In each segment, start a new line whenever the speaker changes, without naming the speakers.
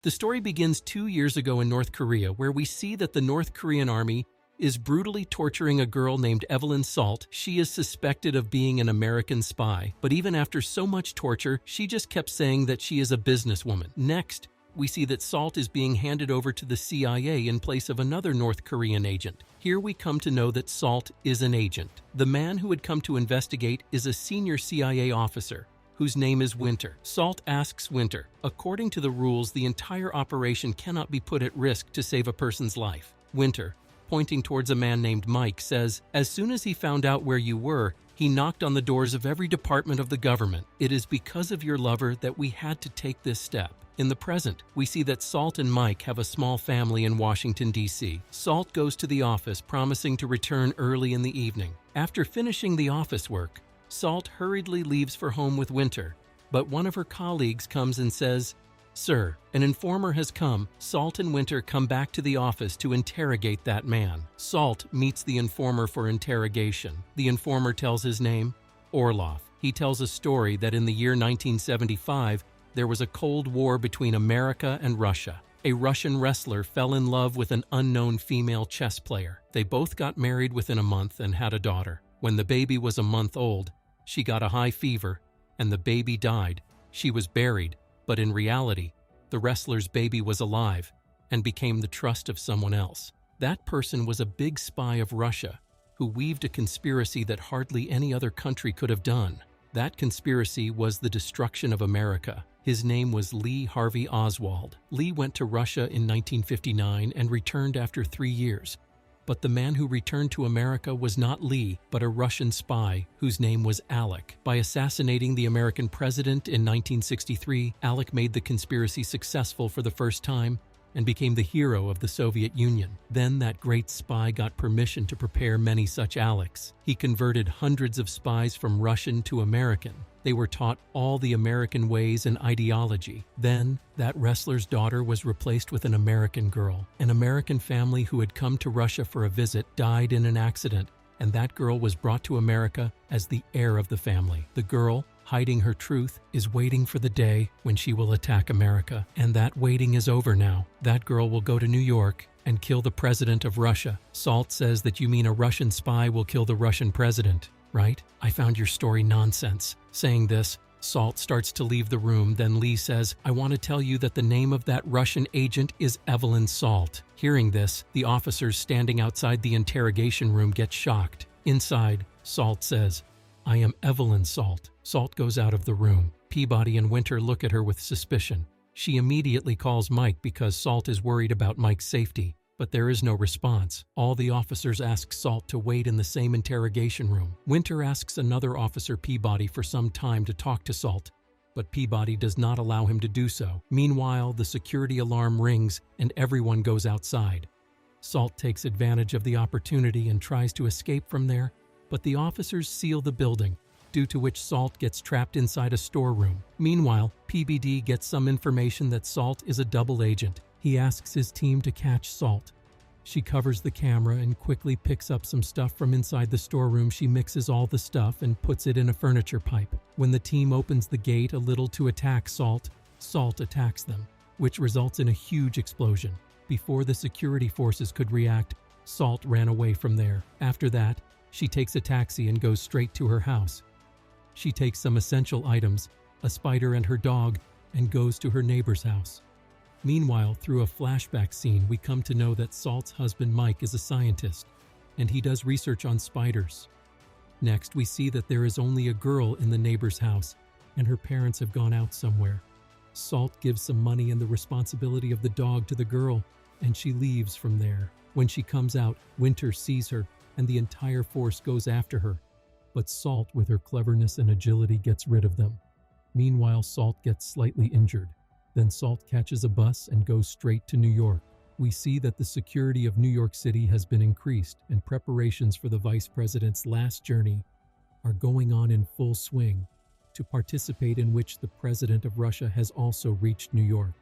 The story begins 2 years ago in North Korea, where we see that the North Korean army is brutally torturing a girl named Evelyn Salt. She is suspected of being an American spy, but even after so much torture, she just kept saying that she is a businesswoman. Next, we see that Salt is being handed over to the CIA in place of another North Korean agent. Here we come to know that Salt is an agent. The man who had come to investigate is a senior CIA officer, whose name is Winter. Salt asks Winter, according to the rules, the entire operation cannot be put at risk to save a person's life. Winter, pointing towards a man named Mike, says, as soon as he found out where you were, he knocked on the doors of every department of the government. It is because of your lover that we had to take this step. In the present, we see that Salt and Mike have a small family in Washington, D.C. Salt goes to the office, promising to return early in the evening. After finishing the office work, Salt hurriedly leaves for home with Winter, but one of her colleagues comes and says, Sir, an informer has come. Salt and Winter come back to the office to interrogate that man. Salt meets the informer for interrogation. The informer tells his name, Orlov. He tells a story that in the year 1975, there was a Cold War between America and Russia. A Russian wrestler fell in love with an unknown female chess player. They both got married within a month and had a daughter. When the baby was a month old, she got a high fever, and the baby died. She was buried, but in reality, the wrestler's baby was alive and became the trust of someone else. That person was a big spy of Russia who weaved a conspiracy that hardly any other country could have done. That conspiracy was the destruction of America. His name was Lee Harvey Oswald. Lee went to Russia in 1959 and returned after 3 years. But the man who returned to America was not Lee, but a Russian spy whose name was Alec. By assassinating the American president in 1963, Alec made the conspiracy successful for the first time and became the hero of the Soviet Union. Then that great spy got permission to prepare many such Alecs. He converted hundreds of spies from Russian to American. They were taught all the American ways and ideology. Then, that wrestler's daughter was replaced with an American girl. An American family who had come to Russia for a visit died in an accident, and that girl was brought to America as the heir of the family. The girl, hiding her truth, is waiting for the day when she will attack America. And that waiting is over now. That girl will go to New York and kill the president of Russia. Salt says that you mean a Russian spy will kill the Russian president, right? I found your story nonsense. Saying this, Salt starts to leave the room. Then Lee says, I want to tell you that the name of that Russian agent is Evelyn Salt. Hearing this, the officers standing outside the interrogation room get shocked. Inside, Salt says, I am Evelyn Salt. Salt goes out of the room. Peabody and Winter look at her with suspicion. She immediately calls Mike because Salt is worried about Mike's safety, but there is no response. All the officers ask Salt to wait in the same interrogation room. Winter asks another officer, Peabody, for some time to talk to Salt, but Peabody does not allow him to do so. Meanwhile, the security alarm rings and everyone goes outside. Salt takes advantage of the opportunity and tries to escape from there, but the officers seal the building, due to which Salt gets trapped inside a storeroom. Meanwhile, PBD gets some information that Salt is a double agent. He asks his team to catch Salt. She covers the camera and quickly picks up some stuff from inside the storeroom. She mixes all the stuff and puts it in a furniture pipe. When the team opens the gate a little to attack Salt, Salt attacks them, which results in a huge explosion. Before the security forces could react, Salt ran away from there. After that, she takes a taxi and goes straight to her house. She takes some essential items, a spider and her dog, and goes to her neighbor's house. Meanwhile, through a flashback scene, we come to know that Salt's husband Mike is a scientist, and he does research on spiders. Next, we see that there is only a girl in the neighbor's house, and her parents have gone out somewhere. Salt gives some money and the responsibility of the dog to the girl, and she leaves from there. When she comes out, Winter sees her, and the entire force goes after her. But Salt, with her cleverness and agility, gets rid of them. Meanwhile, Salt gets slightly injured. Then Salt catches a bus and goes straight to New York. We see that the security of New York City has been increased, and preparations for the vice president's last journey are going on in full swing, to participate in which the president of Russia has also reached New York.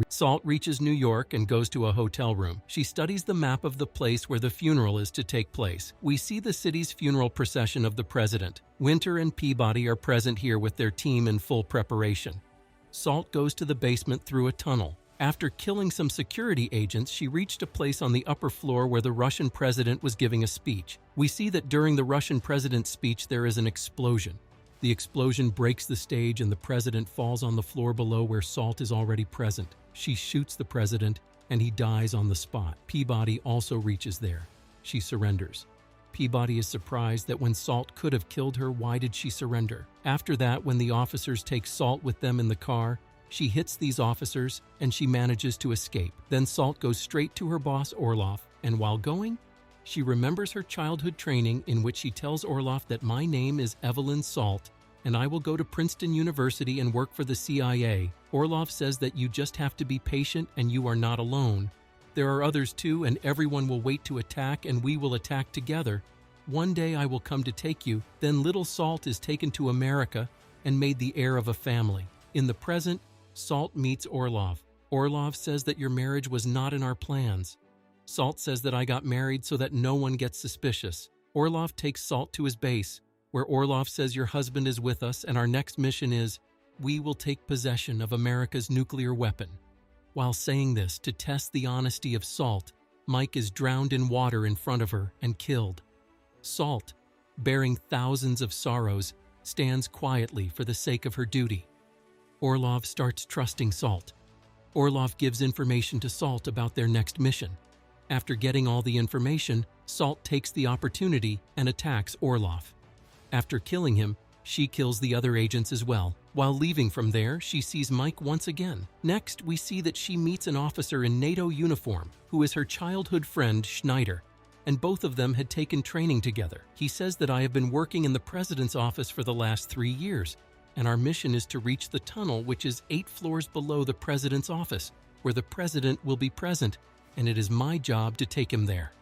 Salt reaches New York and goes to a hotel room. She studies the map of the place where the funeral is to take place. We see the city's funeral procession of the president. Winter and Peabody are present here with their team in full preparation. Salt goes to the basement through a tunnel. After killing some security agents, she reached a place on the upper floor where the Russian president was giving a speech. We see that during the Russian president's speech there is an explosion. The explosion breaks the stage and the president falls on the floor below where Salt is already present. She shoots the president and he dies on the spot. Peabody also reaches there. She surrenders. Peabody is surprised that when Salt could have killed her, why did she surrender? After that, when the officers take Salt with them in the car, she hits these officers and she manages to escape. Then Salt goes straight to her boss Orlov, and while going, she remembers her childhood training in which she tells Orlov that my name is Evelyn Salt and I will go to Princeton University and work for the CIA. Orlov says that you just have to be patient and you are not alone. There are others too, and everyone will wait to attack and we will attack together. One day I will come to take you. Then little Salt is taken to America and made the heir of a family. In the present, Salt meets Orlov. Orlov says that your marriage was not in our plans. Salt says that I got married so that no one gets suspicious. Orlov takes Salt to his base, where Orlov says your husband is with us and our next mission is, we will take possession of America's nuclear weapon. While saying this to test the honesty of Salt, Mike is drowned in water in front of her and killed. Salt, bearing thousands of sorrows, stands quietly for the sake of her duty. Orlov starts trusting Salt. Orlov gives information to Salt about their next mission. After getting all the information, Salt takes the opportunity and attacks Orlov. After killing him, she kills the other agents as well. While leaving from there, she sees Mike once again. Next, we see that she meets an officer in NATO uniform, who is her childhood friend Schneider, and both of them had taken training together. He says that I have been working in the president's office for the last 3 years, and our mission is to reach the tunnel which is 8 floors below the president's office, where the president will be present, and it is my job to take him there.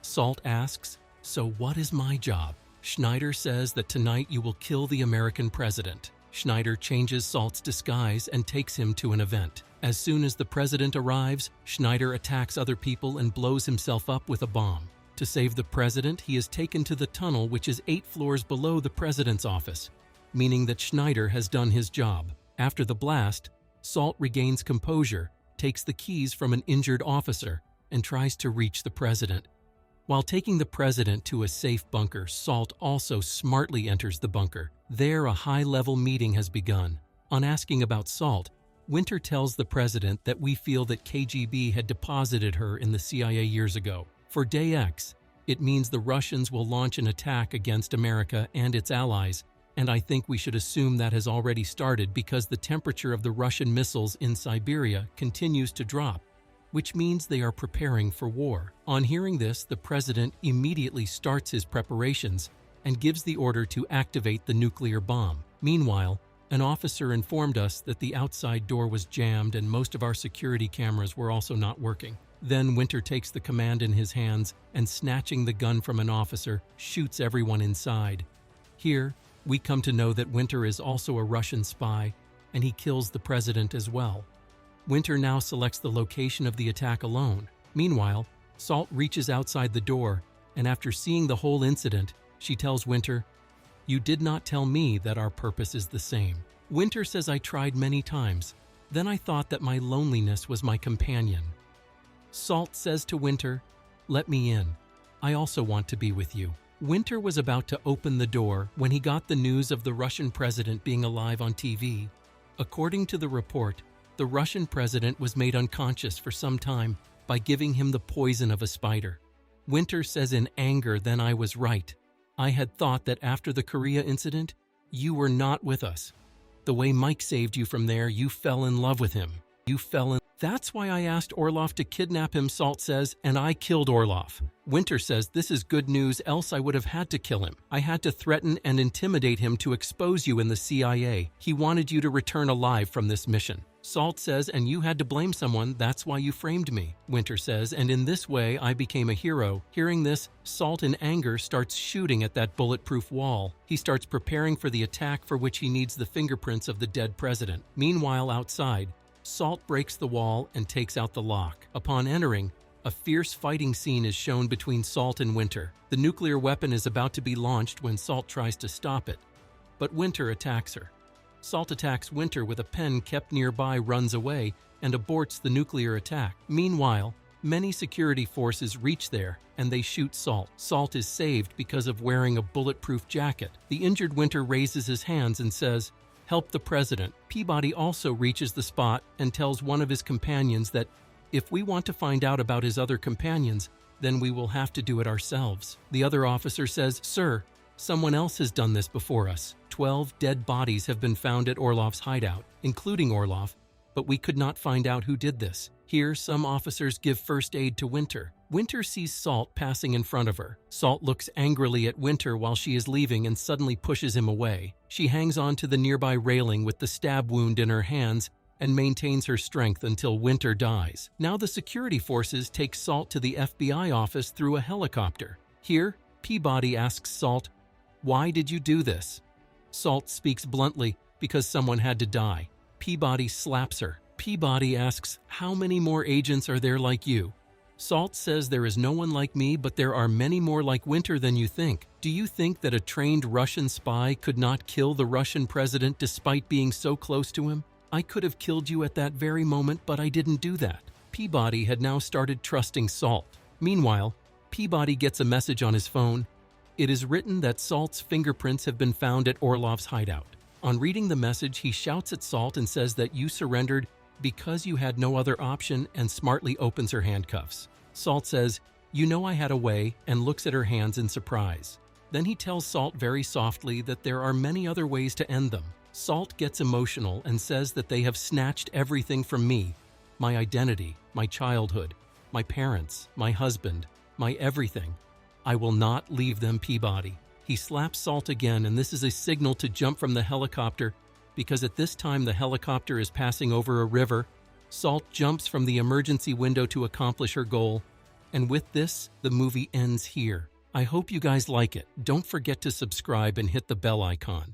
Salt asks, so what is my job? Schneider says that tonight you will kill the American president. Schneider changes Salt's disguise and takes him to an event. As soon as the president arrives, Schneider attacks other people and blows himself up with a bomb. To save the president, he is taken to the tunnel which is 8 floors below the president's office, meaning that Schneider has done his job. After the blast, Salt regains composure, takes the keys from an injured officer, and tries to reach the president. While taking the president to a safe bunker, Salt also smartly enters the bunker. There, a high-level meeting has begun. On asking about Salt, Winter tells the president that we feel that KGB had deposited her in the CIA years ago. For Day X, it means the Russians will launch an attack against America and its allies, and I think we should assume that has already started because the temperature of the Russian missiles in Siberia continues to drop, which means they are preparing for war. On hearing this, the president immediately starts his preparations and gives the order to activate the nuclear bomb. Meanwhile, an officer informed us that the outside door was jammed and most of our security cameras were also not working. Then Winter takes the command in his hands and, snatching the gun from an officer, shoots everyone inside. Here, we come to know that Winter is also a Russian spy, and he kills the president as well. Winter now selects the location of the attack alone. Meanwhile, Salt reaches outside the door, and after seeing the whole incident, she tells Winter, "You did not tell me that our purpose is the same." Winter says, "I tried many times. Then I thought that my loneliness was my companion." Salt says to Winter, "Let me in. I also want to be with you." Winter was about to open the door when he got the news of the Russian president being alive on TV. According to the report, the Russian president was made unconscious for some time by giving him the poison of a spider. Winter says in anger, "Then I was right. I had thought that after the Korea incident, you were not with us. The way Mike saved you from there, you fell in love with him. That's why I asked Orlov to kidnap him," Salt says, "and I killed Orlov." Winter says, "This is good news, else I would have had to kill him. I had to threaten and intimidate him to expose you in the CIA. He wanted you to return alive from this mission." Salt says, "And you had to blame someone, that's why you framed me." Winter says, "And in this way I became a hero." Hearing this, Salt in anger starts shooting at that bulletproof wall. He starts preparing for the attack for which he needs the fingerprints of the dead president. Meanwhile, outside, Salt breaks the wall and takes out the lock. Upon entering, a fierce fighting scene is shown between Salt and Winter. The nuclear weapon is about to be launched when Salt tries to stop it, but Winter attacks her. Salt attacks Winter with a pen kept nearby, runs away, and aborts the nuclear attack. Meanwhile, many security forces reach there and they shoot Salt. Salt is saved because of wearing a bulletproof jacket. The injured Winter raises his hands and says, "Help the president." Peabody also reaches the spot and tells one of his companions that if we want to find out about his other companions, then we will have to do it ourselves. The other officer says, "Sir, someone else has done this before us. 12 dead bodies have been found at Orlov's hideout, including Orlov, but we could not find out who did this." Here, some officers give first aid to Winter. Winter sees Salt passing in front of her. Salt looks angrily at Winter while she is leaving and suddenly pushes him away. She hangs on to the nearby railing with the stab wound in her hands and maintains her strength until Winter dies. Now the security forces take Salt to the FBI office through a helicopter. Here, Peabody asks Salt, "Why did you do this?" Salt speaks bluntly, "Because someone had to die." Peabody slaps her. Peabody asks, "How many more agents are there like you?" Salt says, "There is no one like me, but there are many more like Winter than you think. Do you think that a trained Russian spy could not kill the Russian president despite being so close to him? I could have killed you at that very moment, but I didn't do that." Peabody had now started trusting Salt. Meanwhile, Peabody gets a message on his phone. It is written that Salt's fingerprints have been found at Orlov's hideout. On reading the message, he shouts at Salt and says that you surrendered because you had no other option, and smartly opens her handcuffs. Salt says, "You know I had a way," and looks at her hands in surprise. Then he tells Salt very softly that there are many other ways to end them. Salt gets emotional and says that they have snatched everything from me, my identity, my childhood, my parents, my husband, my everything. I will not leave them, Peabody. He slaps Salt again, and this is a signal to jump from the helicopter because at this time the helicopter is passing over a river. Salt jumps from the emergency window to accomplish her goal, and with this, the movie ends here. I hope you guys like it. Don't forget to subscribe and hit the bell icon.